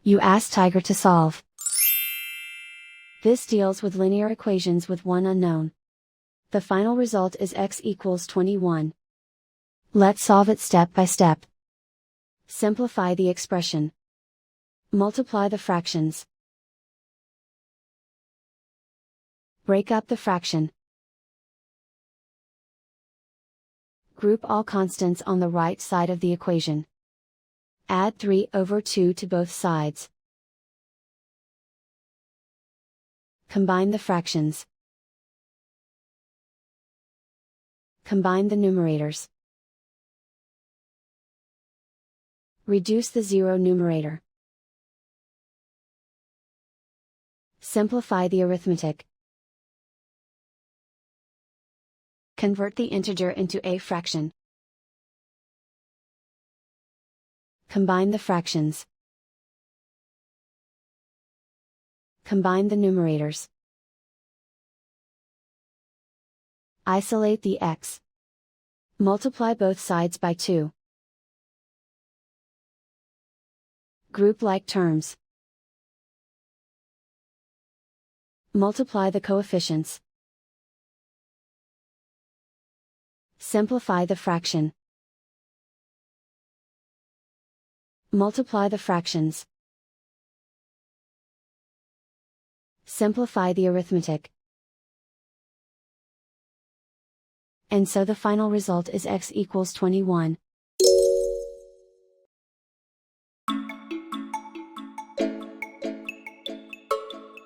You ask Tiger to solve. This deals with linear equations with one unknown. The final result is x equals 21. Let's solve it step by step. Simplify the expression. Multiply the fractions. Break up the fraction. Group all constants on the right side of the equation. Add 3/2 to both sides. Combine the fractions. Combine the numerators. Reduce the zero numerator. Simplify the arithmetic. Convert the integer into a fraction. Combine the fractions. Combine the numerators. Isolate the x. Multiply both sides by 2. Group like terms. Multiply the coefficients. Simplify the fraction. Multiply the fractions. Simplify the arithmetic. And so the final result is x equals 21.